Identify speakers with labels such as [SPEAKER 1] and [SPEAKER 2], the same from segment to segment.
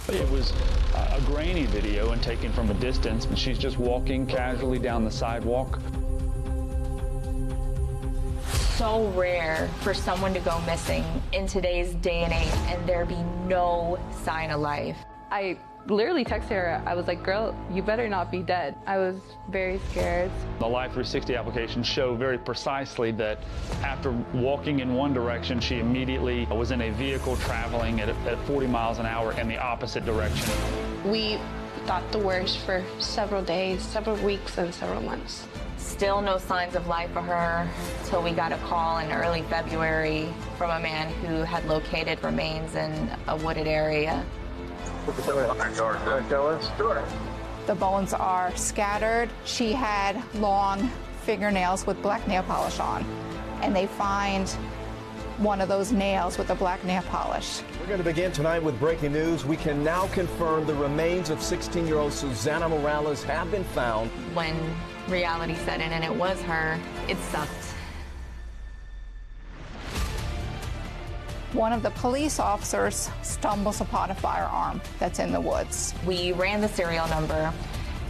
[SPEAKER 1] It was a grainy video and taken from a distance, and she's just walking casually down the sidewalk.
[SPEAKER 2] So rare for someone to go missing in today's day and age and there be no sign of life.
[SPEAKER 3] I literally texted her. I was like, girl, you better not be dead. I was very scared.
[SPEAKER 1] The Life 360 applications show very precisely that after walking in one direction, she immediately was in a vehicle traveling at 40 miles an hour in the opposite direction.
[SPEAKER 4] We thought the worst for several days, several weeks, and several months.
[SPEAKER 2] Still no signs of life for her till we got a call in early February from a man who had located remains in a wooded area.
[SPEAKER 5] The bones are scattered. She had long fingernails with black nail polish on, and they find one of those nails with the black nail polish.
[SPEAKER 6] We're going to begin tonight with breaking news. We can now confirm the remains of 16-year-old Susana Morales have been found.
[SPEAKER 2] When reality set in and it was her, it sucked.
[SPEAKER 5] One of the police officers stumbles upon a firearm that's in the woods.
[SPEAKER 2] We ran the serial number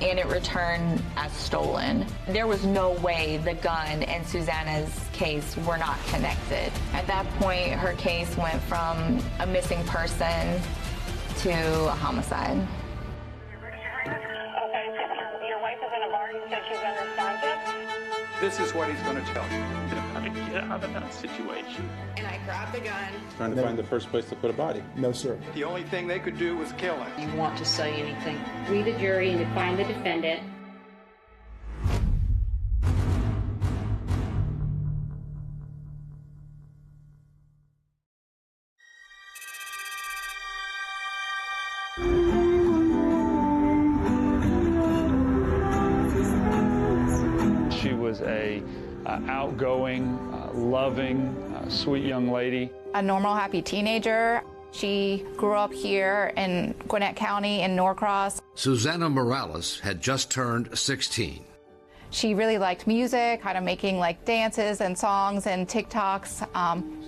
[SPEAKER 2] and it returned as stolen. There was no way the gun and Susana's case were not connected. At that point, her case went from a missing person to a homicide.
[SPEAKER 7] Your wife is in a bar. You said she's unresponsive.
[SPEAKER 8] This is what he's going to tell you. How to get out of that situation.
[SPEAKER 4] And I grabbed the gun.
[SPEAKER 9] Trying to find the first place to put a body.
[SPEAKER 6] No, sir.
[SPEAKER 8] The only thing they could do was kill him.
[SPEAKER 10] You want to say anything? We, the jury, and to find the defendant.
[SPEAKER 1] She was a outgoing, loving, sweet young lady.
[SPEAKER 5] A normal, happy teenager. She grew up here in Gwinnett County in Norcross.
[SPEAKER 11] Susana Morales had just turned 16.
[SPEAKER 5] She really liked music, kind of making like dances and songs and TikToks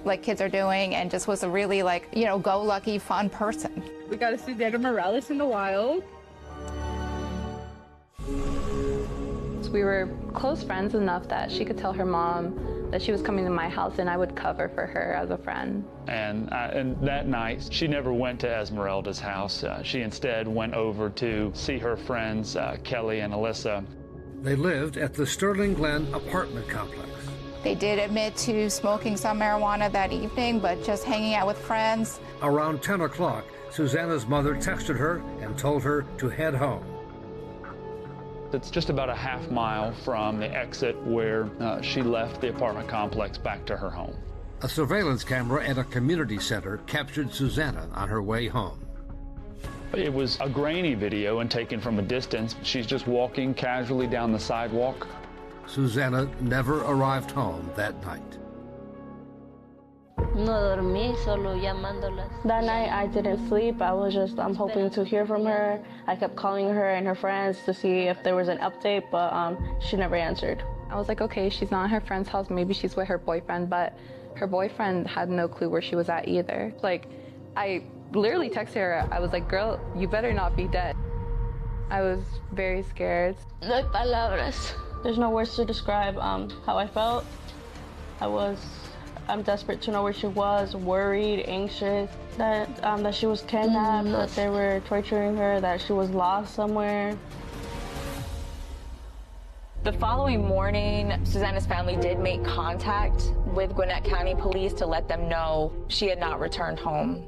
[SPEAKER 5] like kids are doing, and just was a really go-lucky, fun person.
[SPEAKER 3] We got a Susana Morales in the wild. We were close friends enough that she could tell her mom that she was coming to my house and I would cover for her as a friend.
[SPEAKER 1] And that night, she never went to Esmeralda's house. She instead went over to see her friends, Kelly and Alyssa.
[SPEAKER 11] They lived at the Sterling Glen apartment complex.
[SPEAKER 5] They did admit to smoking some marijuana that evening, but just hanging out with friends.
[SPEAKER 11] Around 10 o'clock, Susana's mother texted her and told her to head home.
[SPEAKER 1] It's just about a half mile from the exit where she left the apartment complex back to her home.
[SPEAKER 11] A surveillance camera at a community center captured Susana on her way home.
[SPEAKER 1] It was a grainy video and taken from a distance. She's just walking casually down the sidewalk.
[SPEAKER 11] Susana never arrived home that night.
[SPEAKER 4] That night I didn't sleep. I was just hoping to hear from her. I kept calling her and her friends to see if there was an update, but she never answered.
[SPEAKER 3] I was like, okay, she's not at her friend's house. Maybe she's with her boyfriend, but her boyfriend had no clue where she was at either. Like, I literally texted her. I was like, girl, you better not be dead. I was very scared.
[SPEAKER 4] No hay palabras. There's no words to describe how I felt. I'm desperate to know where she was, worried, anxious, that she was kidnapped, that they were torturing her, that she was lost somewhere.
[SPEAKER 2] The following morning, Susana's family did make contact with Gwinnett County Police to let them know she had not returned home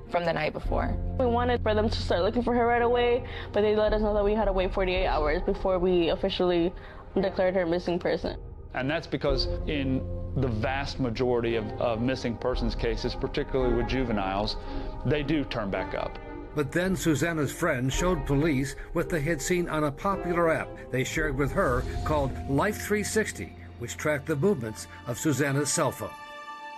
[SPEAKER 2] from the night before.
[SPEAKER 4] We wanted for them to start looking for her right away, but they let us know that we had to wait 48 hours before we officially declared her missing person.
[SPEAKER 1] And that's because in the vast majority of missing persons cases, particularly with juveniles, they do turn back up.
[SPEAKER 11] But then Susana's friend showed police what they had seen on a popular app they shared with her called Life 360, which tracked the movements of Susana's cell phone.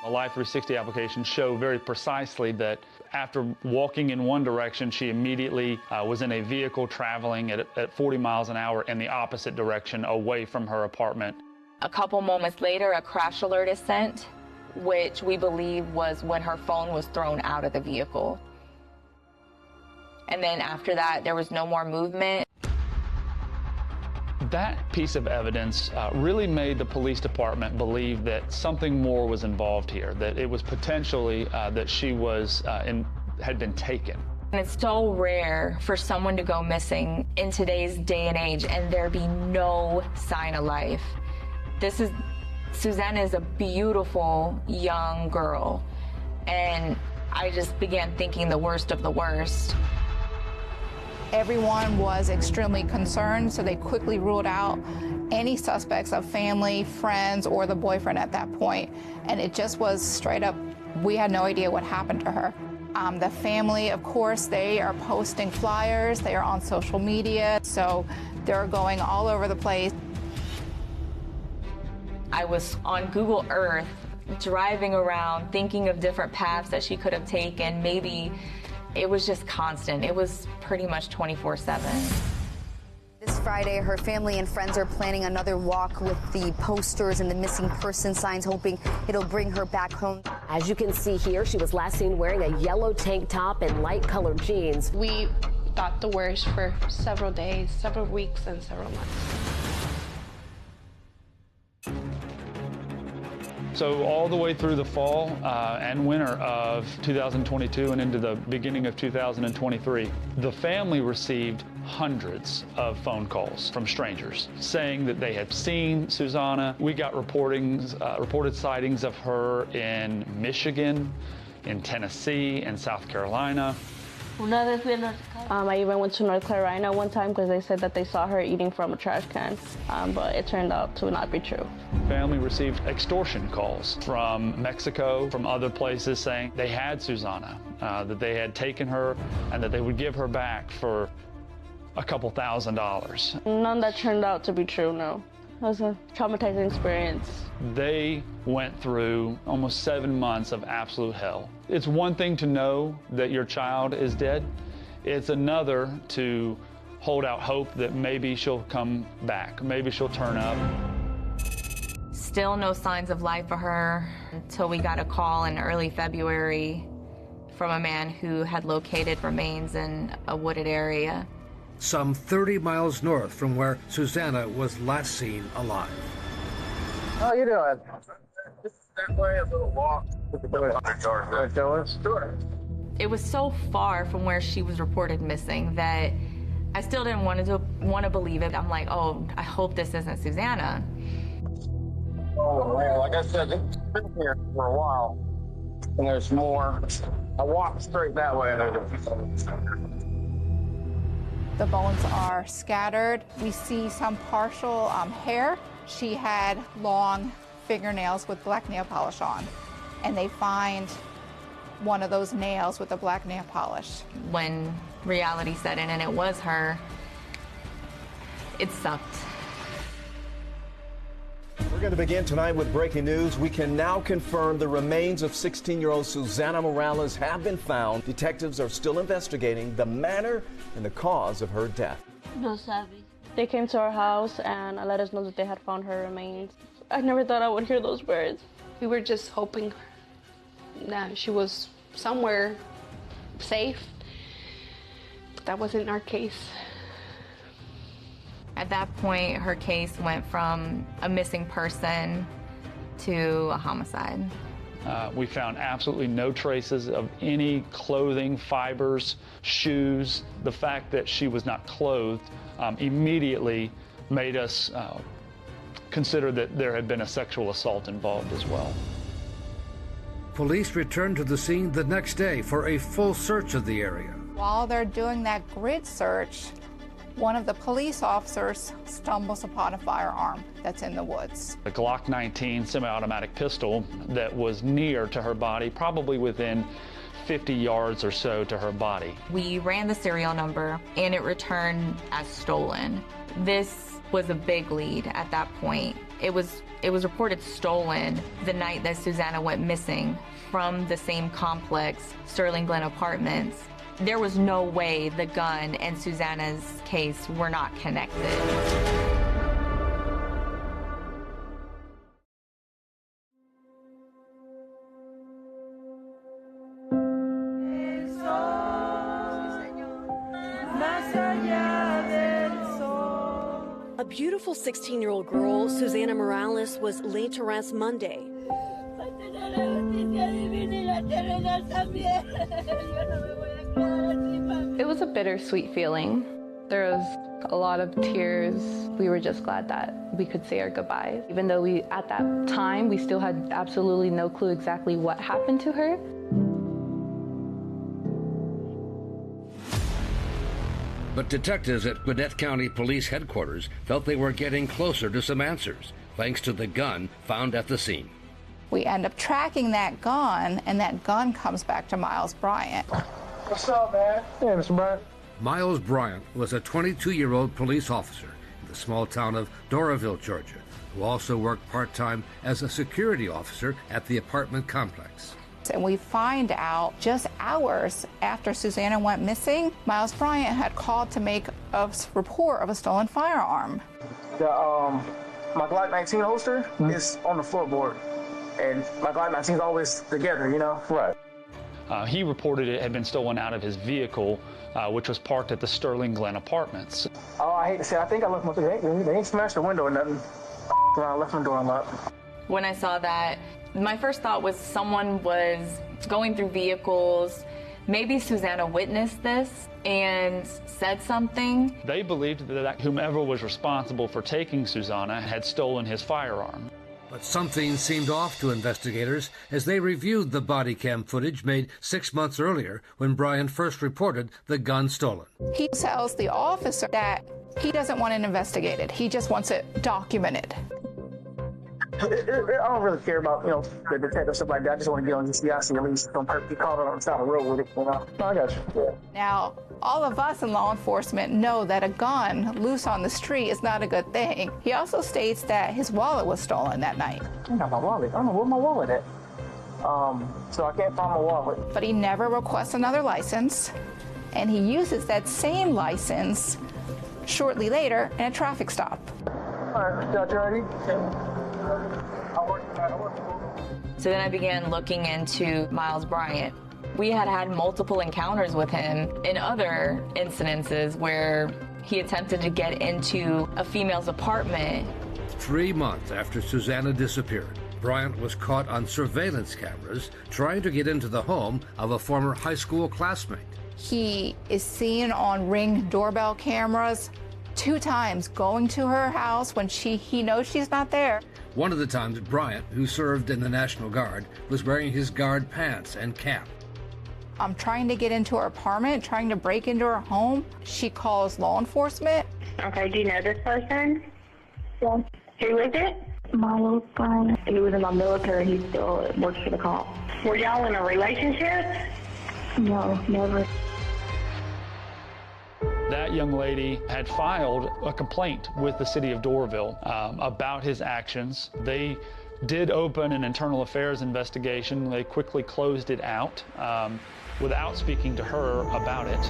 [SPEAKER 1] The Life 360 applications show very precisely that after walking in one direction, she immediately was in a vehicle traveling at 40 miles an hour in the opposite direction away from her apartment.
[SPEAKER 2] A couple moments later, a crash alert is sent, which we believe was when her phone was thrown out of the vehicle. And then after that, there was no more movement.
[SPEAKER 1] That piece of evidence really made the police department believe that something more was involved here, that it was potentially that she was had been taken.
[SPEAKER 2] And it's so rare for someone to go missing in today's day and age and there be no sign of life. Susanna is a beautiful young girl, and I just began thinking the worst of the worst.
[SPEAKER 5] Everyone was extremely concerned, so they quickly ruled out any suspects of family, friends, or the boyfriend at that point. And it just was straight up, we had no idea what happened to her. The family, of course, they are posting flyers, they are on social media, so they're going all over the place.
[SPEAKER 2] I was on Google Earth, driving around, thinking of different paths that she could have taken. Maybe it was just constant. It was pretty much 24/7.
[SPEAKER 12] This Friday, her family and friends are planning another walk with the posters and the missing person signs, hoping it'll bring her back home.
[SPEAKER 13] As you can see here, she was last seen wearing a yellow tank top and light-colored jeans.
[SPEAKER 3] We thought the worst for several days, several weeks, and several months.
[SPEAKER 1] So all the way through the fall and winter of 2022 and into the beginning of 2023, the family received hundreds of phone calls from strangers saying that they had seen Susanna. We got reported sightings of her in Michigan, in Tennessee, and South Carolina.
[SPEAKER 4] I even went to North Carolina one time because they said that they saw her eating from a trash can, but it turned out to not be true.
[SPEAKER 1] Family received extortion calls from Mexico, from other places, saying they had Susanna, that they had taken her, and that they would give her back for a couple $1,000s.
[SPEAKER 4] None that turned out to be true, no. It was a traumatizing experience.
[SPEAKER 1] They went through almost 7 months of absolute hell. It's one thing to know that your child is dead. It's another to hold out hope that maybe she'll come back, maybe she'll turn up.
[SPEAKER 2] Still no signs of life for her until we got a call in early February from a man who had located remains in a wooded area.
[SPEAKER 11] Some 30 miles north from where Susanna was last seen alive.
[SPEAKER 14] How you doing? That way, a little walk. Sure.
[SPEAKER 2] It was so far from where she was reported missing that I still didn't want to believe it. I'm like, oh, I hope this isn't Susanna.
[SPEAKER 14] Oh, man, like I said, it's been here for a while, and there's more. I walked straight that way.
[SPEAKER 5] The bones are scattered. We see some partial hair. She had long fingernails with black nail polish on, and they find one of those nails with the black nail polish.
[SPEAKER 2] When reality set in and it was her, it sucked.
[SPEAKER 6] We're going to begin tonight with breaking news. We can now confirm the remains of 16-year-old Susanna Morales have been found. Detectives are still investigating the manner and the cause of her death.
[SPEAKER 4] They came to our house and let us know that they had found her remains. I never thought I would hear those words.
[SPEAKER 3] We were just hoping that she was somewhere safe. That wasn't our case.
[SPEAKER 2] At that point, her case went from a missing person to a homicide.
[SPEAKER 1] We found absolutely no traces of any clothing, fibers, shoes. The fact that she was not clothed immediately made us consider that there had been a sexual assault involved as well.
[SPEAKER 11] Police returned to the scene the next day for a full search of the area.
[SPEAKER 5] While they're doing that grid search, one of the police officers stumbles upon a firearm that's in the woods.
[SPEAKER 1] A Glock 19 semi-automatic pistol that was near to her body, probably within 50 yards or so to her body.
[SPEAKER 2] We ran the serial number and it returned as stolen. This was a big lead at that point. It was reported stolen the night that Susanna went missing from the same complex, Sterling Glen Apartments. There was no way the gun and Susanna's case were not connected.
[SPEAKER 15] beautiful 16-year-old girl, Susana Morales, was laid to rest Monday.
[SPEAKER 3] It was a bittersweet feeling. There was a lot of tears. We were just glad that we could say our goodbyes. Even though at that time, we still had absolutely no clue exactly what happened to her.
[SPEAKER 11] But detectives at Gwinnett County Police Headquarters felt they were getting closer to some answers, thanks to the gun found at the scene.
[SPEAKER 5] We end up tracking that gun, and that gun comes back to Miles Bryant.
[SPEAKER 14] What's up, man? Hey, Mr. Bryant.
[SPEAKER 11] Miles Bryant was a 22-year-old police officer in the small town of Doraville, Georgia, who also worked part-time as a security officer at the apartment complex.
[SPEAKER 5] And we find out just hours after Susana went missing, Miles Bryant had called to make a report of a stolen firearm.
[SPEAKER 14] My Glock 19 holster is on the floorboard, and my Glock 19 is always together, you know? Right.
[SPEAKER 1] He reported it had been stolen out of his vehicle, which was parked at the Sterling Glen Apartments.
[SPEAKER 14] Oh, I hate to say, I think I left my they ain't smashed the window or nothing. I left my door unlocked.
[SPEAKER 2] When I saw that, my first thought was someone was going through vehicles. Maybe Susana witnessed this and said something.
[SPEAKER 1] They believed that whomever was responsible for taking Susana had stolen his firearm.
[SPEAKER 11] But something seemed off to investigators as they reviewed the body cam footage made 6 months earlier when Bryant first reported the gun stolen.
[SPEAKER 5] He tells the officer that he doesn't want it investigated. He just wants it documented.
[SPEAKER 14] I don't really care about, the detective stuff like that. I just want to get on GCIC at least. Don't be caught on the side of the road with it, No, I got you. Yeah.
[SPEAKER 5] Now, all of us in law enforcement know that a gun loose on the street is not a good thing. He also states that his wallet was stolen that night.
[SPEAKER 14] I got my wallet. I don't know where my wallet at. So I can't find my wallet.
[SPEAKER 5] But he never requests another license, and he uses that same license shortly later in a traffic stop.
[SPEAKER 14] All right, got you ready?
[SPEAKER 2] So then I began looking into Miles Bryant. We had had multiple encounters with him in other incidences where he attempted to get into a female's apartment.
[SPEAKER 11] 3 months after Susana disappeared, Bryant was caught on surveillance cameras trying to get into the home of a former high school classmate.
[SPEAKER 5] He is seen on Ring doorbell cameras 2 times going to her house when he knows she's not there.
[SPEAKER 11] One of the times, Bryant, who served in the National Guard, was wearing his guard pants and cap.
[SPEAKER 5] I'm trying to get into her apartment, trying to break into her home. She calls law enforcement.
[SPEAKER 7] Okay, do you know this person? Yeah. Who is it? Miles Bryant. He was in my military. He still works for the cop. Were y'all in a relationship? No, never.
[SPEAKER 1] That young lady had filed a complaint with the city of Doraville about his actions. They did open an internal affairs investigation. They quickly closed it out without speaking to her about it.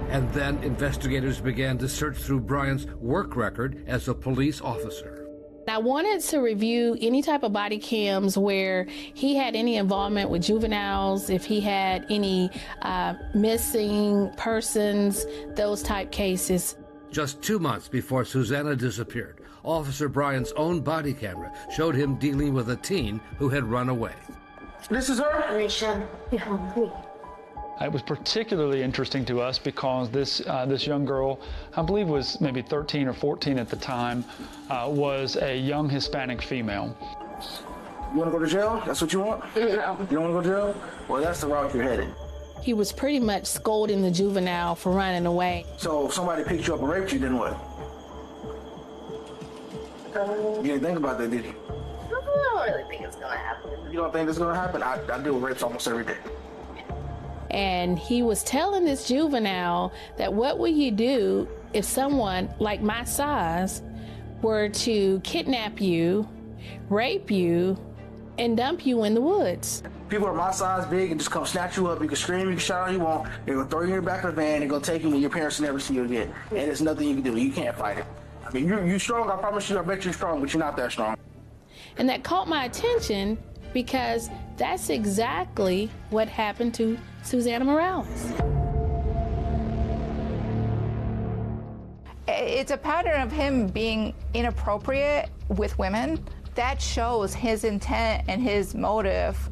[SPEAKER 11] And then investigators began to search through Bryant's work record as a police officer.
[SPEAKER 16] I wanted to review any type of body cams where he had any involvement with juveniles, if he had any missing persons, those type cases.
[SPEAKER 11] Just 2 months before Susana disappeared, Officer Bryant's own body camera showed him dealing with a teen who had run away.
[SPEAKER 14] This is her?
[SPEAKER 7] Risha.
[SPEAKER 1] It was particularly interesting to us because this young girl, I believe was maybe 13 or 14 at the time, was a young Hispanic female.
[SPEAKER 14] You want to go to jail? That's what you want? No. You don't want to go to jail? Well, that's the route you're headed.
[SPEAKER 16] He was pretty much scolding the juvenile for running away.
[SPEAKER 14] So if somebody picked you up and raped you, then what? You didn't think about that, did you?
[SPEAKER 7] I don't really think it's going to happen.
[SPEAKER 14] You don't think it's going to happen? I deal with rapes almost every day.
[SPEAKER 16] And he was telling this juvenile that what would you do if someone like my size were to kidnap you, rape you, and dump you in the woods.
[SPEAKER 14] People are my size, big, and just come snatch you up. You can scream, you can shout all you want. They're going to throw you in the back of the van. They're going to take you when your parents never see you again. And there's nothing you can do. You can't fight it. I mean, you're strong. I promise you. I bet you're strong, but you're not that strong.
[SPEAKER 16] And that caught my attention because that's exactly what happened to Susana Morales.
[SPEAKER 5] It's a pattern of him being inappropriate with women. That shows his intent and his motive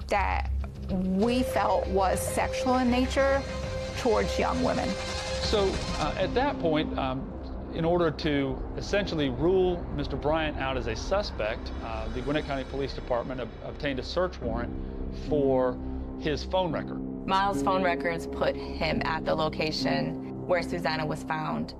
[SPEAKER 5] that we felt was sexual in nature towards young women.
[SPEAKER 1] So at that point, in order to essentially rule Mr. Bryant out as a suspect, the Gwinnett County Police Department obtained a search warrant for his phone record.
[SPEAKER 2] Miles' phone records put him at the location where Susanna was found.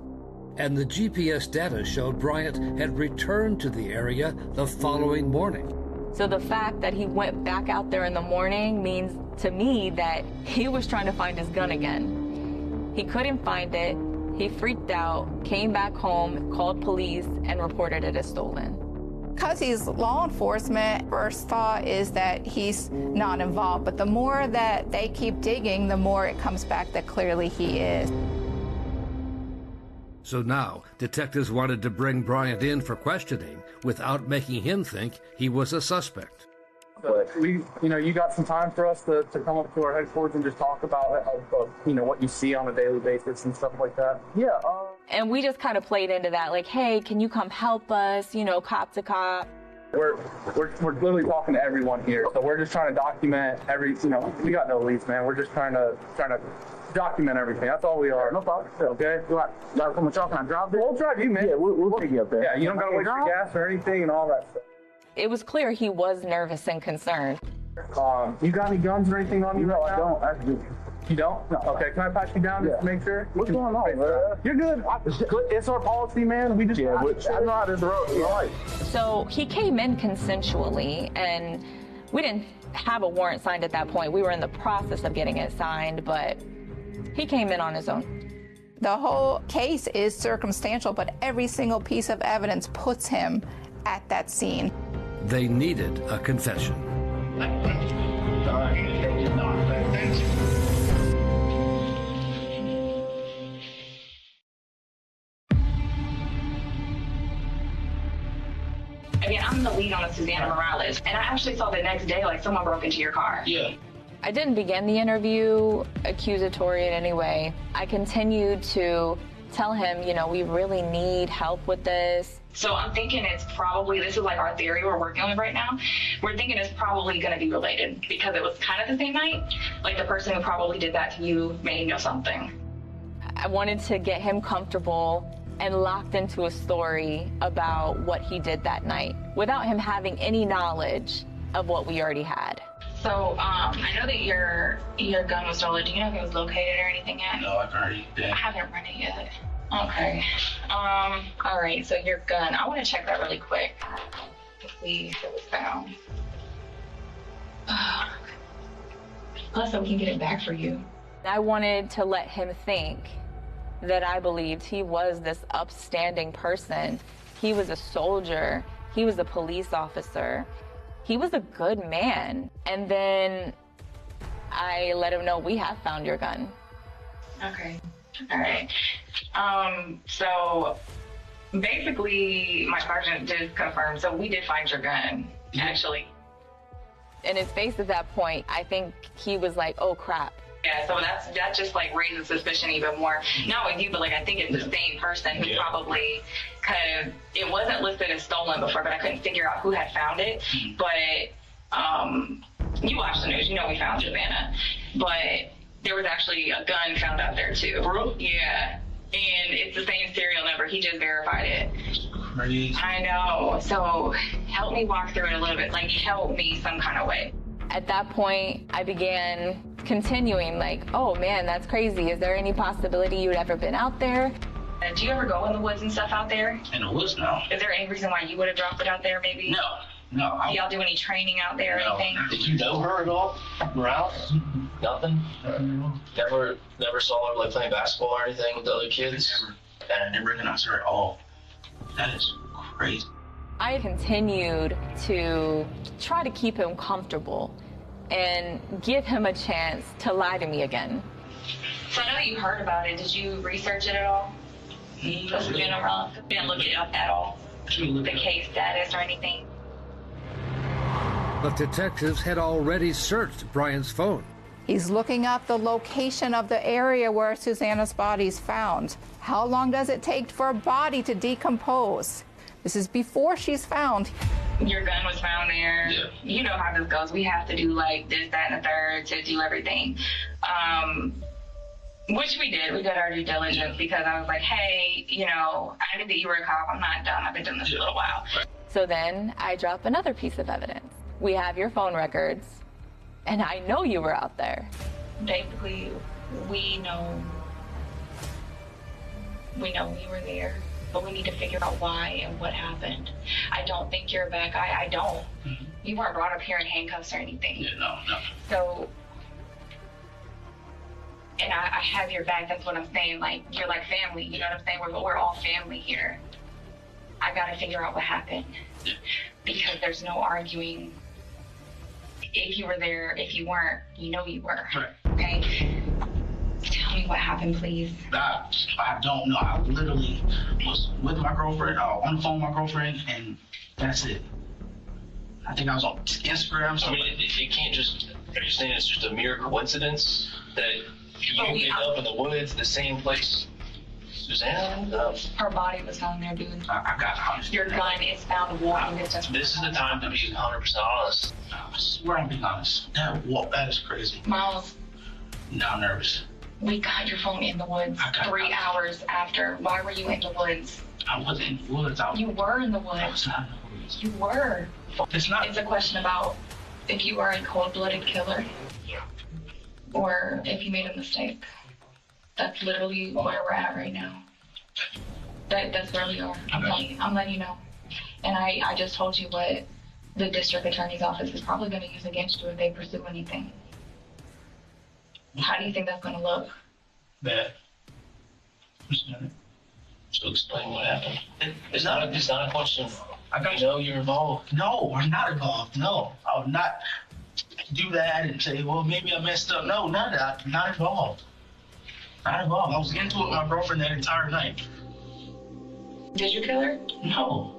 [SPEAKER 11] And the GPS data showed Bryant had returned to the area the following morning.
[SPEAKER 2] So the fact that he went back out there in the morning means to me that he was trying to find his gun again. He couldn't find it. He freaked out, came back home, called police, and reported it as stolen.
[SPEAKER 5] Because he's law enforcement, first thought is that he's not involved. But the more that they keep digging, the more it comes back that clearly he is.
[SPEAKER 11] So now, detectives wanted to bring Bryant in for questioning without making him think he was a suspect.
[SPEAKER 17] But you got some time for us to come up to our headquarters and just talk about what you see on a daily basis and stuff like that. Yeah.
[SPEAKER 2] And we just kind of played into that, like, hey, can you come help us? Cop to cop.
[SPEAKER 17] We're literally talking to everyone here, so we're just trying to document we got no leads, man. We're just trying to document everything. That's all we are. No problem. Okay. You gotta come with y'all. Can I drive there? We'll drive you, man. Yeah, we'll take you up there. Yeah, you don't gotta waste your gas or anything and all that stuff.
[SPEAKER 2] It was clear he was nervous and concerned.
[SPEAKER 17] You got any guns or anything on you right now? No, I don't. You don't? No. Okay, can I pat you down just to make sure? What's going on, man? You're good. It's our policy, man. We just I know how to road. All right.
[SPEAKER 2] So he came in consensually, and we didn't have a warrant signed at that point. We were in the process of getting it signed, but he came in on his own.
[SPEAKER 5] The whole case is circumstantial, but every single piece of evidence puts him at that scene.
[SPEAKER 11] They needed a confession.
[SPEAKER 18] Again, I'm the lead on the Susanna Morales, and I actually saw the next day, like, someone broke into your car.
[SPEAKER 2] Yeah. I didn't begin the interview accusatory in any way. I continued to tell him, we really need help with this.
[SPEAKER 18] So I'm thinking it's probably, this is like our theory we're working on right now. We're thinking it's probably going to be related because it was kind of the same night. Like the person who probably did that to you may know something.
[SPEAKER 2] I wanted to get him comfortable and locked into a story about what he did that night without him having any knowledge of what we already had.
[SPEAKER 18] So I know that your gun was stolen. Do you know if it was located or anything yet?
[SPEAKER 19] No, I already did.
[SPEAKER 18] I haven't run it yet. Okay. All right, so your gun. I want to check that really quick to see if it was found. Plus, so we can get it back for you.
[SPEAKER 2] I wanted to let him think that I believed he was this upstanding person. He was a soldier. He was a police officer. He was a good man. And then I let him know, we have found your gun.
[SPEAKER 18] Okay. All right. So basically my sergeant did confirm. So we did find your gun, actually.
[SPEAKER 2] In his face at that point, I think he was like, oh crap.
[SPEAKER 18] Yeah, so that just like raises suspicion even more. Not with you, but like I think it's the same person who probably kind of, it wasn't listed as stolen before, but I couldn't figure out who had found it. But you watch the news, you know we found Savannah. But there was actually a gun found out there too. Yeah. And it's the same serial number. He just verified it.
[SPEAKER 19] Crazy.
[SPEAKER 18] I know. So help me walk through it a little bit. Like help me some kind of way.
[SPEAKER 2] At that point, I began continuing like, oh man, that's crazy. Is there any possibility you'd ever been out there?
[SPEAKER 18] Do you ever go in the woods and stuff out there?
[SPEAKER 19] In the woods, no.
[SPEAKER 18] Is there any reason why you would have dropped it out there maybe?
[SPEAKER 19] No.
[SPEAKER 18] Do y'all do any training out there or anything?
[SPEAKER 19] Did you know her at all? Morales? Nothing? Never saw her like playing basketball or anything with the other kids? I didn't recognize her at all. That is crazy.
[SPEAKER 2] I continued to try to keep him comfortable and give him a chance to lie to me again.
[SPEAKER 18] So I know you heard about it. Did you research it at all? Didn't look it up at all? The case status or anything?
[SPEAKER 11] But detectives had already searched Bryant's phone.
[SPEAKER 5] He's looking up the location of the area where Susanna's body is found. How long does it take for a body to decompose? This is before she's found.
[SPEAKER 18] Your gun was found there.
[SPEAKER 19] Yeah.
[SPEAKER 18] You know how this goes. We have to do like this, that, and the third to do everything. Which we did. We did our due diligence because I was like, hey, you know, I knew that you were a cop. I'm not done. I've been doing this a little while.
[SPEAKER 2] So then I drop another piece of evidence. We have your phone records, and I know you were out there.
[SPEAKER 18] Basically, we know you were there, but we need to figure out why and what happened. I don't think you're a bad guy. I don't. Mm-hmm. You weren't brought up here in handcuffs or anything.
[SPEAKER 19] Yeah, no.
[SPEAKER 18] So, and I have your back. That's what I'm saying. Like, you're like family. You know what I'm saying? We're all family here. I gotta figure out what happened because there's no arguing. If you were there, if you weren't, you know you were.
[SPEAKER 14] Right.
[SPEAKER 18] Okay? Tell me what happened, please.
[SPEAKER 14] I don't know. I literally was with my girlfriend, on the phone with my girlfriend, and that's it. I think I was on Instagram.
[SPEAKER 19] I mean, it can't just, are you saying it's just a mere coincidence that you ended up in the woods, the same place Susanna?
[SPEAKER 18] Her body was found there, dude.
[SPEAKER 14] I got honest.
[SPEAKER 18] Your gun is found walking distance.
[SPEAKER 19] This is the time to be 100% honest.
[SPEAKER 14] I swear I'm being honest. That is crazy.
[SPEAKER 18] Miles.
[SPEAKER 14] Now I'm nervous.
[SPEAKER 18] We got your phone in the woods 3 hours after. Why were you in the woods?
[SPEAKER 14] I wasn't in the woods.
[SPEAKER 18] You were in the woods.
[SPEAKER 14] I was not in the woods.
[SPEAKER 18] You were.
[SPEAKER 14] It's not.
[SPEAKER 18] It's a question about if you are a cold-blooded killer or if you made a mistake. That's literally where we're at right now. That's where we are. I'm letting you know. And I just told you what the district attorney's office is probably going to use against you if they pursue anything. How do you think that's going to look?
[SPEAKER 14] Bad.
[SPEAKER 19] So explain what happened. It's not a question. You know you're involved.
[SPEAKER 14] No, I'm not involved. No, I would not do that and say, well, maybe I messed up. No, not that. Not involved. Not involved. I was into it with my girlfriend that entire night.
[SPEAKER 18] Did you kill her?
[SPEAKER 14] No.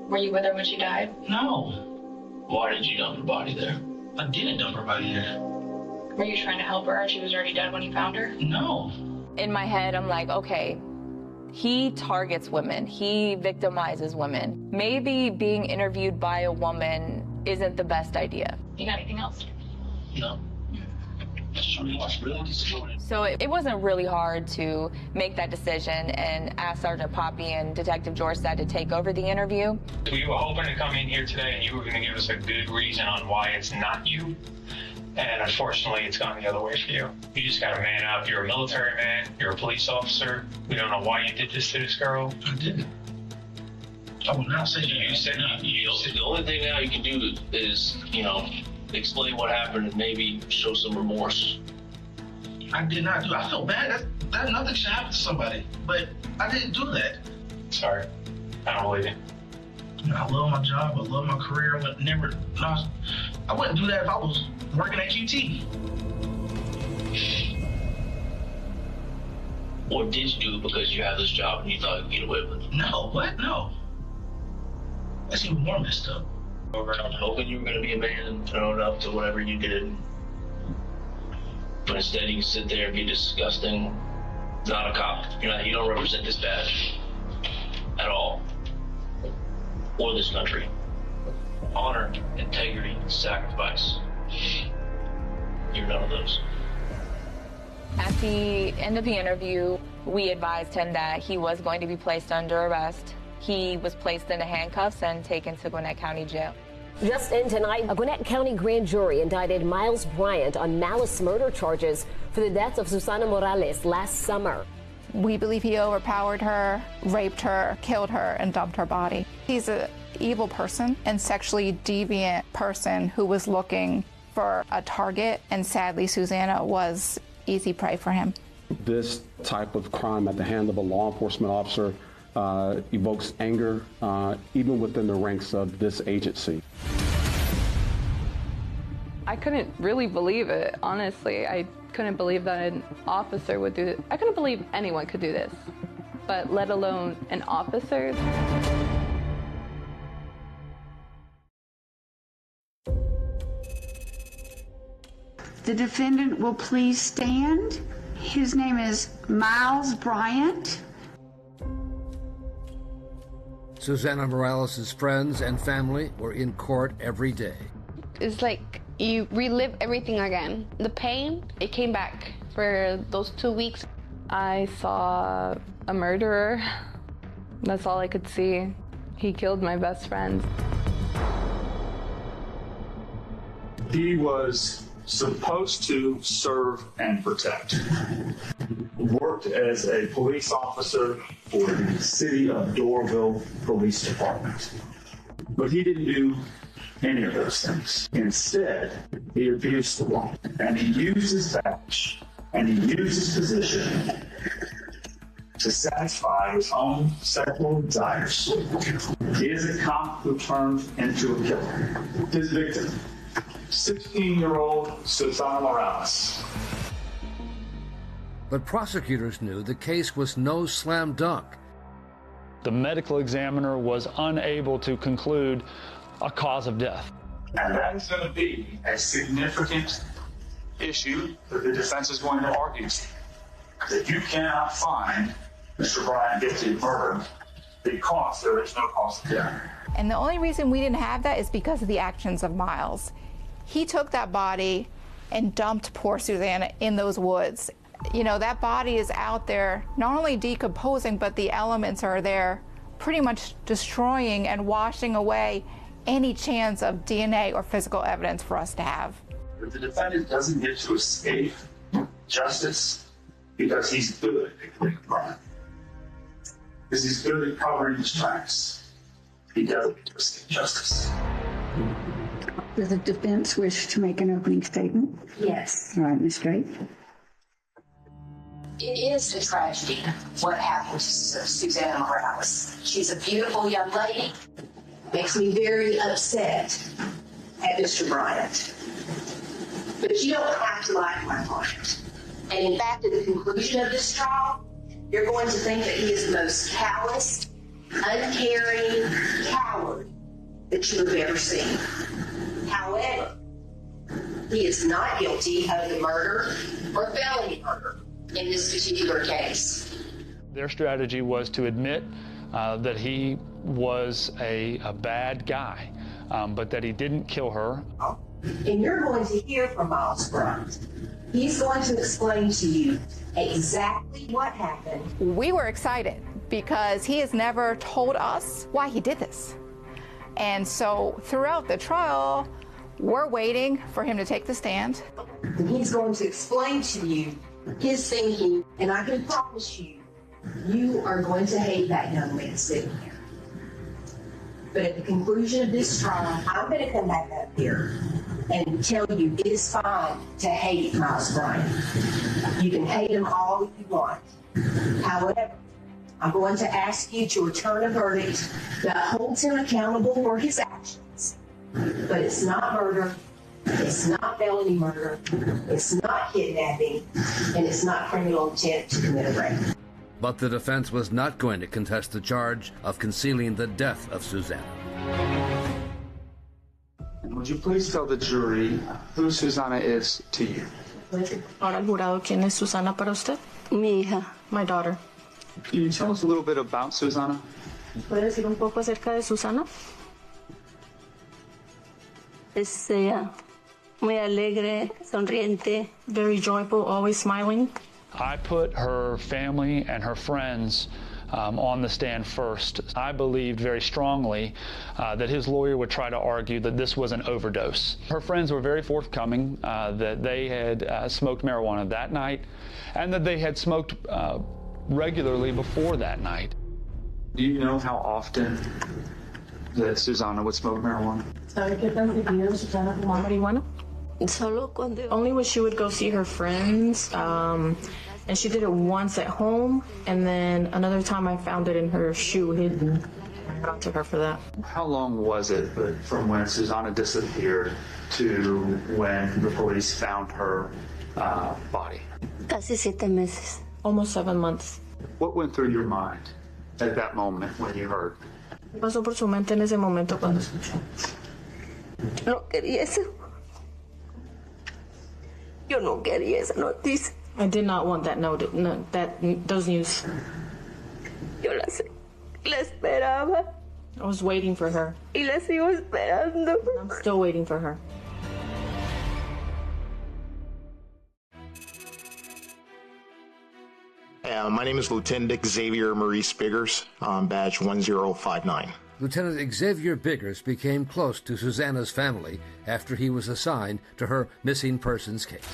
[SPEAKER 18] Were you with her when she died?
[SPEAKER 14] No.
[SPEAKER 19] Why did you dump her body there?
[SPEAKER 14] I didn't dump her body there.
[SPEAKER 18] Were you trying to help her and she was already dead when you found her?
[SPEAKER 14] No.
[SPEAKER 2] In my head, I'm like, okay, he targets women. He victimizes women. Maybe being interviewed by a woman isn't the best idea.
[SPEAKER 18] You got anything else?
[SPEAKER 19] No.
[SPEAKER 2] So it wasn't really hard to make that decision and ask Sergeant Poppy and Detective Jorstad to take over the interview.
[SPEAKER 20] We were hoping to come in here today and you were going to give us a good reason on why it's not you. And unfortunately, it's gone the other way for you. You just got to man up. You're a military man. You're a police officer. We don't know why you did this to this girl.
[SPEAKER 14] I didn't. I would not say
[SPEAKER 20] you said
[SPEAKER 19] the only thing now you can do is, explain what happened and maybe show some remorse.
[SPEAKER 14] I did not do. I feel bad. That nothing should happen to somebody, but I didn't do that.
[SPEAKER 20] Sorry, I don't believe you.
[SPEAKER 14] I love my job. I love my career. I wouldn't do that if I was working at QT.
[SPEAKER 19] Or did you do it because you have this job and you thought you'd get away with it?
[SPEAKER 14] No, what? No. That's even more messed up.
[SPEAKER 19] I'm hoping you were going to be a man and own up to whatever you did. But instead, you can sit there and be disgusting. Not a cop. You don't represent this badge at all. Or this country. Honor, integrity, sacrifice. You're none of those.
[SPEAKER 2] At the end of the interview, we advised him that he was going to be placed under arrest. He was placed into handcuffs and taken to Gwinnett County Jail.
[SPEAKER 13] Just in tonight, a Gwinnett County grand jury indicted Miles Bryant on malice murder charges for the death of Susana Morales last summer.
[SPEAKER 5] We believe he overpowered her, raped her, killed her, and dumped her body. He's an evil person and sexually deviant person who was looking for a target, and sadly, Susanna was easy prey for him.
[SPEAKER 21] This type of crime at the hand of a law enforcement officer evokes anger, even within the ranks of this agency.
[SPEAKER 3] I couldn't really believe it, honestly. I couldn't believe that an officer would do it. I couldn't believe anyone could do this, but let alone an officer.
[SPEAKER 9] the defendant will please stand. His name is Miles Bryant.
[SPEAKER 11] Susana Morales' friends and family were in court every day.
[SPEAKER 4] It's like you relive everything again. The pain, it came back for those 2 weeks.
[SPEAKER 3] I saw a murderer. That's all I could see. He killed my best friend.
[SPEAKER 8] He was supposed to serve and protect. Worked as a police officer for the City of Doraville Police Department. But he didn't do any of those things. Instead, he abused the law. And he used his badge and he used his position to satisfy his own sexual desires. He is a cop who turned into a killer. His victim, 16-year-old Susana Morales.
[SPEAKER 11] But prosecutors knew the case was no slam dunk.
[SPEAKER 1] The medical examiner was unable to conclude a cause of death.
[SPEAKER 8] And that is going to be a significant issue that the defense is going to argue. That you cannot find Mr. Bryant guilty of murder because there is no cause of death.
[SPEAKER 5] And the only reason we didn't have that is because of the actions of Miles. He took that body and dumped poor Susana in those woods. You know, that body is out there not only decomposing, but the elements are there pretty much destroying and washing away any chance of DNA or physical evidence for us to have.
[SPEAKER 8] But the defendant doesn't get to escape justice because he's good at committing a crime. Because he's good at covering his tracks. He doesn't get to escape justice.
[SPEAKER 9] Does the defense wish to make an opening statement?
[SPEAKER 22] Yes.
[SPEAKER 9] All right, Ms. Drake.
[SPEAKER 22] It is a tragedy what happened to Susana Morales. She's a beautiful young lady. Makes me very upset at Mr. Bryant. But you don't have to like my client. And in fact, at the conclusion of this trial, you're going to think that he is the most callous, uncaring coward that you have ever seen. However, he is not guilty of the murder or felony murder in this particular case.
[SPEAKER 1] Their strategy was to admit that he was a bad guy, but that he didn't kill her.
[SPEAKER 22] And you're going to hear from Miles Bryant. He's going to explain to you exactly what happened.
[SPEAKER 5] We were excited because he has never told us why he did this. And so throughout the trial, we're waiting for him to take the stand.
[SPEAKER 22] And he's going to explain to you his thinking, and I can promise you, you are going to hate that young man sitting here. But at the conclusion of this trial, I'm going to come back up here and tell you it is fine to hate Miles Bryant. You can hate him all you want. However, I'm going to ask you to return a verdict that holds him accountable for his actions. But it's not murder, it's not felony murder, it's not kidnapping, and it's not criminal intent to commit a rape.
[SPEAKER 11] But the defense was not going to contest the charge of concealing the death of Susana.
[SPEAKER 8] And would you please tell the jury who Susana is to you?
[SPEAKER 4] Ahora el jurado, ¿quién es Susana para usted?
[SPEAKER 9] Mi hija.
[SPEAKER 4] My daughter.
[SPEAKER 8] Can you tell us a little bit about Susana?
[SPEAKER 4] ¿Puede decir un poco acerca de Susana?
[SPEAKER 9] Es muy alegre, sonriente.
[SPEAKER 4] Very joyful, always smiling.
[SPEAKER 1] I put her family and her friends on the stand first. I believed very strongly that his lawyer would try to argue that this was an overdose. Her friends were very forthcoming that they had smoked marijuana that night and that they had smoked regularly before that night.
[SPEAKER 8] Do you know how often that Susana would smoke marijuana?
[SPEAKER 4] ¿Sabe qué tan seguido Susana fumaba marihuana? Only when she would go see her friends, and she did it once at home, and then another time I found it in her shoe hidden. I got to her for that.
[SPEAKER 8] How long was it from when Susana disappeared to when the police found her body?
[SPEAKER 9] Casi 7 meses.
[SPEAKER 4] Almost 7 months.
[SPEAKER 8] What went through your mind at that moment when you heard?
[SPEAKER 4] ¿Qué pasó por su mente en ese momento cuando escuchó?
[SPEAKER 9] No quería eso.
[SPEAKER 22] Yo no quería esa noticia.
[SPEAKER 4] I did not want that those news.
[SPEAKER 22] Yo la esperaba.
[SPEAKER 4] I was waiting for her.
[SPEAKER 22] Y la sigo esperando.
[SPEAKER 4] I'm still waiting for her.
[SPEAKER 10] My name is Lieutenant Xavier Maurice Biggers, badge 1059.
[SPEAKER 11] Lieutenant Xavier Biggers became close to Susanna's family after he was assigned to her missing persons case.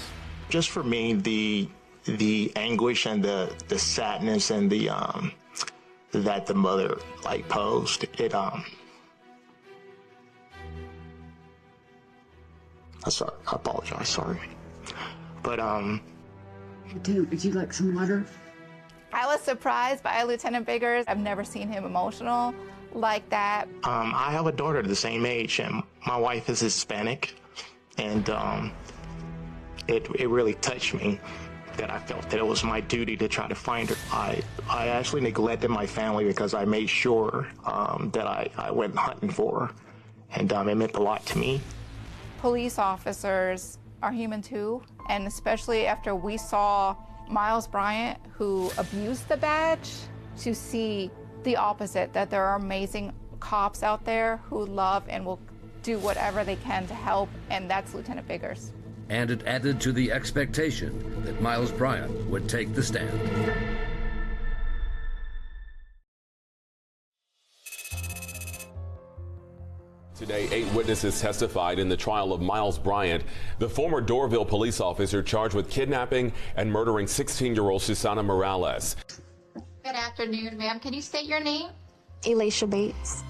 [SPEAKER 10] Just for me, the anguish and the sadness and the that the mother posed, I'm sorry, I apologize, sorry. But
[SPEAKER 9] Lieutenant, would you like some water?
[SPEAKER 5] I was surprised by Lieutenant Biggers. I've never seen him emotional like that.
[SPEAKER 10] I have a daughter the same age, and my wife is Hispanic, and it really touched me that I felt that it was my duty to try to find her. I actually neglected my family because I made sure that I went hunting for her, and it meant a lot to me.
[SPEAKER 5] Police officers are human too, and especially after we saw Miles Bryant, who abused the badge, to see the opposite, that there are amazing cops out there who love and will do whatever they can to help, and that's Lieutenant Biggers.
[SPEAKER 11] And it added to the expectation that Miles Bryant would take the stand.
[SPEAKER 12] Today, 8 witnesses testified in the trial of Miles Bryant, the former Doraville police officer charged with kidnapping and murdering 16-year-old Susana Morales.
[SPEAKER 23] Good afternoon, ma'am. Can you state your name?
[SPEAKER 24] Elisha Bates.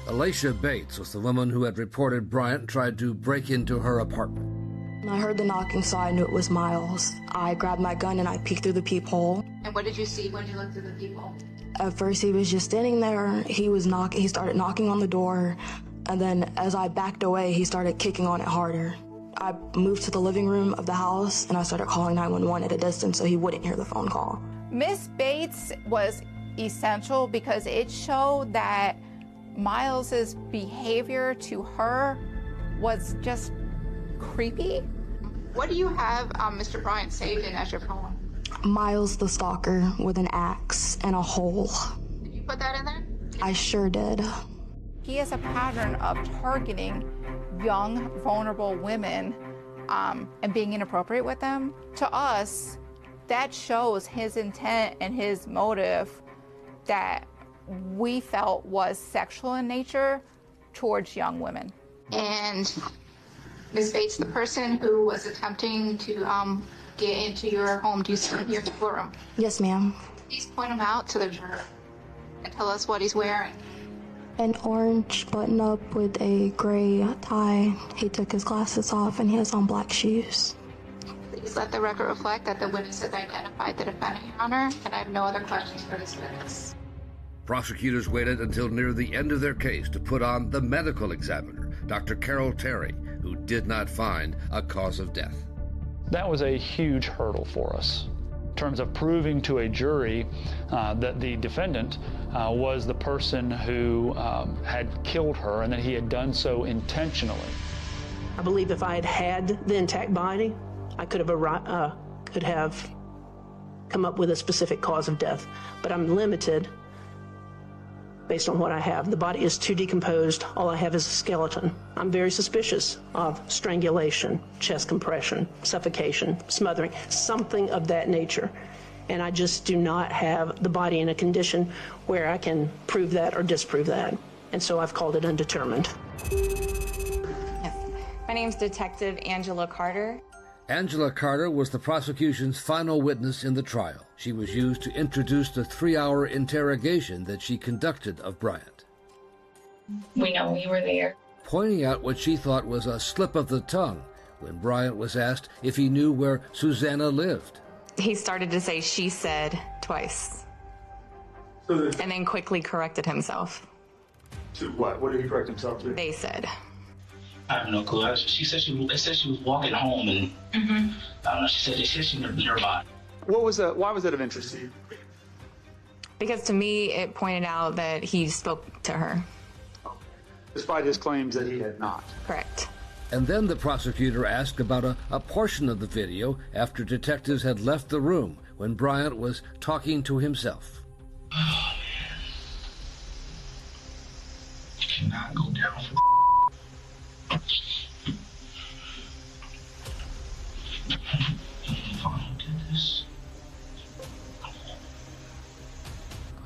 [SPEAKER 11] Elisha Bates was the woman who had reported Bryant tried to break into her apartment.
[SPEAKER 24] I heard the knocking, so I knew it was Miles. I grabbed my gun and I peeked through the peephole.
[SPEAKER 23] And what did you see when you looked through the peephole?
[SPEAKER 24] At first, he was just standing there. He started knocking on the door. And then as I backed away, he started kicking on it harder. I moved to the living room of the house and I started calling 911 at a distance so he wouldn't hear the phone call.
[SPEAKER 5] Miss Bates was essential because it showed that Miles's behavior to her was just creepy.
[SPEAKER 23] What do you have Mr. Bryant saved in as your phone?
[SPEAKER 24] Miles the stalker with an axe and a hole.
[SPEAKER 23] Did you put that in there?
[SPEAKER 24] I sure did.
[SPEAKER 5] He has a pattern of targeting young, vulnerable women and being inappropriate with them. To us, that shows his intent and his motive that we felt was sexual in nature towards young women.
[SPEAKER 23] And Ms. Bates, the person who was attempting to get into your home, do you see him in your storeroom?
[SPEAKER 24] Yes, ma'am.
[SPEAKER 23] Please point him out to the juror and tell us what he's wearing.
[SPEAKER 24] An orange button-up with a gray tie. He took his glasses off and he has on black shoes.
[SPEAKER 23] Please let the record reflect that the witness has identified the defendant, Your Honor, and I have no other questions for this witness.
[SPEAKER 11] Prosecutors waited until near the end of their case to put on the medical examiner, Dr. Carol Terry, who did not find a cause of death.
[SPEAKER 1] That was a huge hurdle for us in terms of proving to a jury that the defendant was the person who had killed her and that he had done so intentionally.
[SPEAKER 25] I believe if I had had the intact body, I could have come up with a specific cause of death, but I'm limited based on what I have. The body is too decomposed. All I have is a skeleton. I'm very suspicious of strangulation, chest compression, suffocation, smothering, something of that nature. And I just do not have the body in a condition where I can prove that or disprove that. And so I've called it undetermined.
[SPEAKER 26] Yes. My name's Detective Angela Carter.
[SPEAKER 11] Angela Carter was the prosecution's final witness in the trial. She was used to introduce the 3-hour interrogation that she conducted of Bryant.
[SPEAKER 18] We know you were there.
[SPEAKER 11] Pointing out what she thought was a slip of the tongue when Bryant was asked if he knew where Susanna lived.
[SPEAKER 26] He started to say she said twice, and then quickly corrected himself.
[SPEAKER 8] To what? What did he correct himself to?
[SPEAKER 26] They said.
[SPEAKER 19] I have no clue. She said she was walking home, and I don't know. She said she was nearby.
[SPEAKER 1] Why was that of interest to you?
[SPEAKER 26] Because to me, it pointed out that he spoke to her.
[SPEAKER 1] Despite his claims that he had not.
[SPEAKER 26] Correct.
[SPEAKER 11] And then the prosecutor asked about a portion of the video after detectives had left the room when Bryant was talking to himself.
[SPEAKER 8] Oh, man. Cannot go down for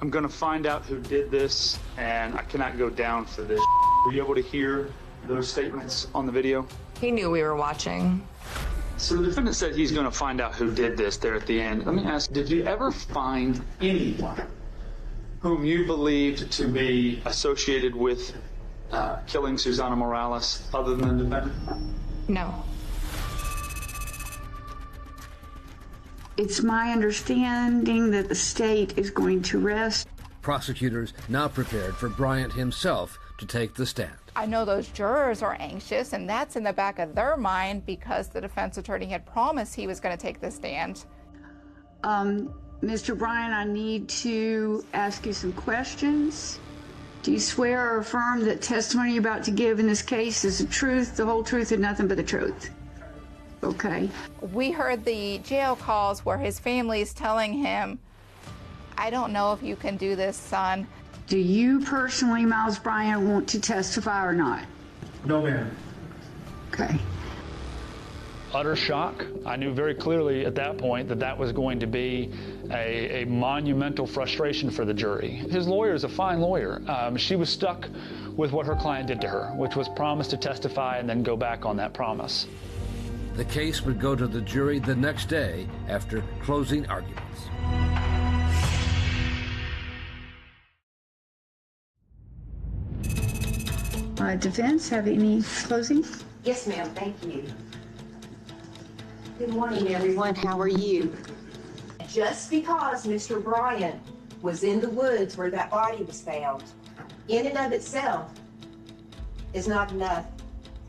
[SPEAKER 8] I'm gonna find out who did this, and I cannot go down for this. Were you able to hear those statements on the video?
[SPEAKER 26] He knew we were watching.
[SPEAKER 8] So the defendant said he's gonna find out who did this there at the end. Let me ask, did you ever find anyone whom you believed to be associated with killing Susana Morales other than the defendant?
[SPEAKER 26] No.
[SPEAKER 9] It's my understanding that the state is going to rest.
[SPEAKER 11] Prosecutors now prepared for Bryant himself to take the stand.
[SPEAKER 5] I know those jurors are anxious, and that's in the back of their mind because the defense attorney had promised he was going to take the stand.
[SPEAKER 9] Mr. Bryant, I need to ask you some questions. Do you swear or affirm that testimony you're about to give in this case is the truth, the whole truth, and nothing but the truth? Okay.
[SPEAKER 5] We heard the jail calls where his family is telling him, I don't know if you can do this, son.
[SPEAKER 9] Do you personally, Miles Bryant, want to testify or not?
[SPEAKER 8] No, ma'am.
[SPEAKER 9] Okay.
[SPEAKER 1] Utter shock. I knew very clearly at that point that that was going to be a monumental frustration for the jury. His lawyer is a fine lawyer. She was stuck with what her client did to her, which was promise to testify and then go back on that promise.
[SPEAKER 11] The case would go to the jury the next day after closing arguments.
[SPEAKER 9] Defense, have any closing?
[SPEAKER 22] Yes, ma'am. Thank you. Good morning, everyone. How are you? Just because Mr. Bryant was in the woods where that body was found, in and of itself, is not enough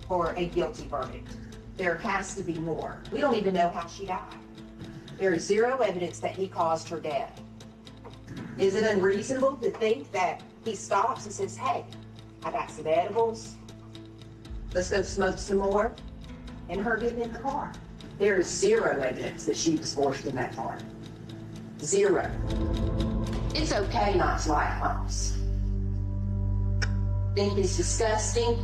[SPEAKER 22] for a guilty verdict. There has to be more. We don't even know how she died. There is zero evidence that he caused her death. Is it unreasonable to think that he stops and says, hey, I got some edibles, let's go smoke some more, and her getting in the car? There is zero evidence that she was forced in that car. Zero. It's okay not to like Miles. Think he's disgusting,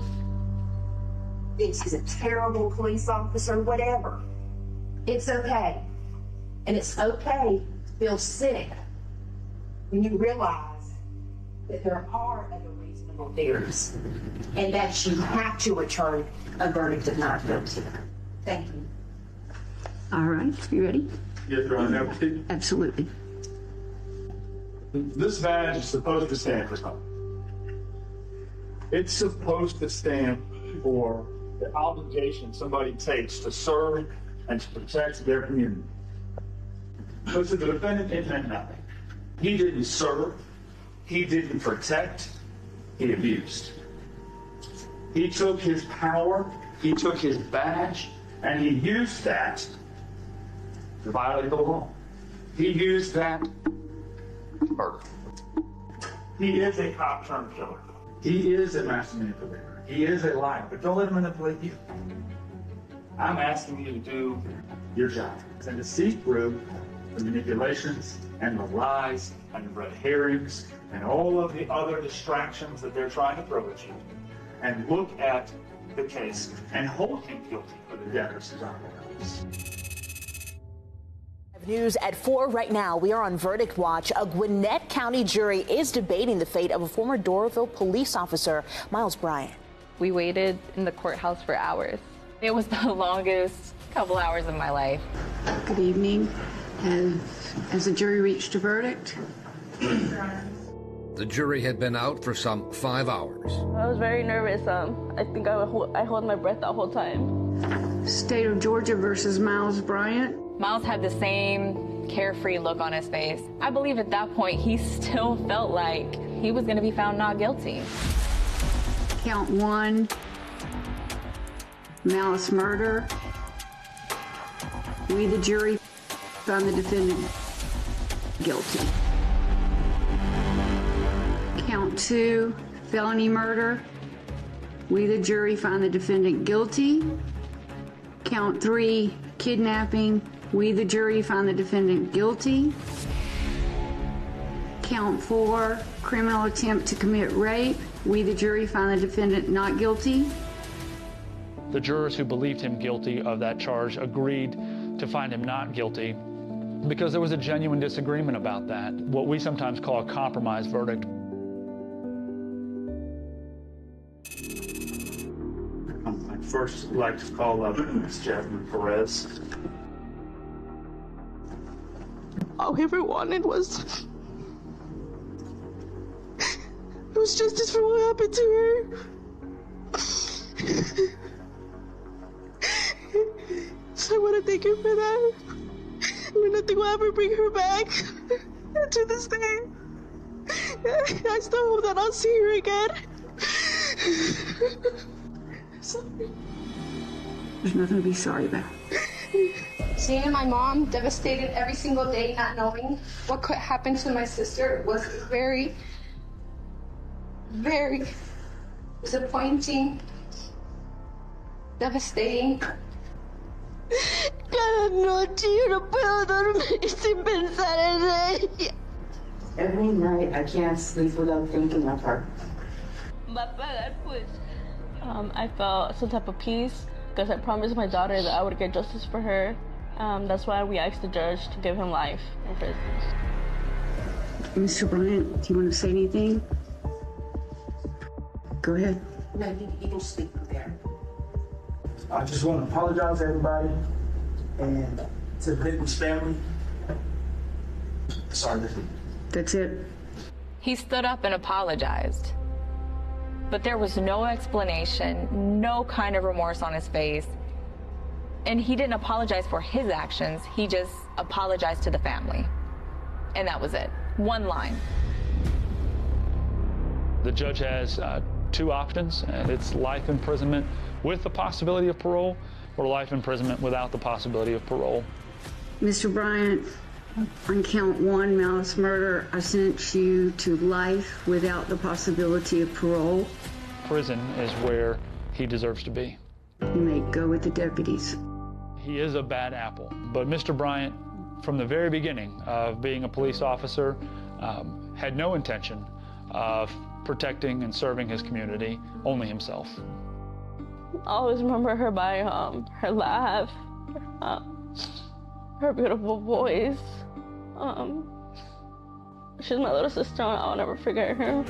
[SPEAKER 22] thinks he's a terrible police officer, whatever. It's okay. And it's okay to feel sick when you realize that there are other reasonable theories and that you have to return a verdict of not guilty. Thank you.
[SPEAKER 9] All right, you ready?
[SPEAKER 8] Yes, Your Honor.
[SPEAKER 9] Absolutely.
[SPEAKER 8] This badge is supposed to stand for something. It's supposed to stand for the obligation somebody takes to serve and to protect their community. But to the defendant, it meant nothing. He didn't serve. He didn't protect. He abused. He took his power, he took his badge, and he used that to violate the law. He used that to murder. He is a cop-turned killer. He is a master manipulator. He is a liar, but don't let him manipulate you. I'm asking you to do your job and to see through the manipulations and the lies and the red herrings and all of the other distractions that they're trying to throw at you, and look at the case and hold him guilty for the death of Susana Morales.
[SPEAKER 6] News at 4 right now. We are on verdict watch. A Gwinnett County jury is debating the fate of a former Doraville police officer, Miles Bryant.
[SPEAKER 3] We waited in the courthouse for hours.
[SPEAKER 2] It was the longest couple hours of my life.
[SPEAKER 9] Good evening. Has the jury reached a verdict?
[SPEAKER 11] The jury had been out for some 5 hours.
[SPEAKER 3] I was very nervous. I think I held my breath the whole time.
[SPEAKER 9] State of Georgia versus Miles Bryant.
[SPEAKER 2] Miles had the same carefree look on his face. I believe at that point he still felt like he was going to be found not guilty.
[SPEAKER 9] Count 1, malice murder. We, the jury, found the defendant guilty. Count 2, felony murder. We, the jury, find the defendant guilty. Count 3, kidnapping. We, the jury, find the defendant guilty. Count 4, criminal attempt to commit rape. We, the jury, find the defendant not guilty.
[SPEAKER 1] The jurors who believed him guilty of that charge agreed to find him not guilty because there was a genuine disagreement about that, what we sometimes call a compromise verdict.
[SPEAKER 8] I'd first like to call up Ms. Jasmine Perez.
[SPEAKER 24] All he ever wanted was justice for what happened to her. So I want to thank her for that. Nothing will ever bring her back to this day. I still hope that I'll see her again. Sorry.
[SPEAKER 9] There's nothing to be sorry about.
[SPEAKER 23] Seeing my mom devastated every single day, not knowing what could happen to my sister, was very, very disappointing, devastating.
[SPEAKER 24] Cada noche yo no puedo dormir sin pensar en ella.
[SPEAKER 7] Every night I can't sleep without thinking of her.
[SPEAKER 3] I felt some type of peace because I promised my daughter that I would get justice for her. That's why we asked the judge to give him life in prison.
[SPEAKER 9] Mr. Bryant, do you want to say anything? Go ahead.
[SPEAKER 7] No, you can sleep there.
[SPEAKER 14] I just want to apologize to everybody and to the victim's family. Sorry.
[SPEAKER 9] That's it.
[SPEAKER 2] He stood up and apologized. But there was no explanation, no kind of remorse on his face. And he didn't apologize for his actions. He just apologized to the family. And that was it. One line.
[SPEAKER 1] The judge has 2 options, and it's life imprisonment with the possibility of parole or life imprisonment without the possibility of parole.
[SPEAKER 9] Mr. Bryant, on count 1, malice murder, I sentence you to life without the possibility of parole.
[SPEAKER 1] Prison is where he deserves to be.
[SPEAKER 9] You may go with the deputies.
[SPEAKER 1] He is a bad apple, but Mr. Bryant, from the very beginning of being a police officer, had no intention of protecting and serving his community, only himself.
[SPEAKER 3] I always remember her by her laugh, her beautiful voice. She's my little sister, and I'll never forget her.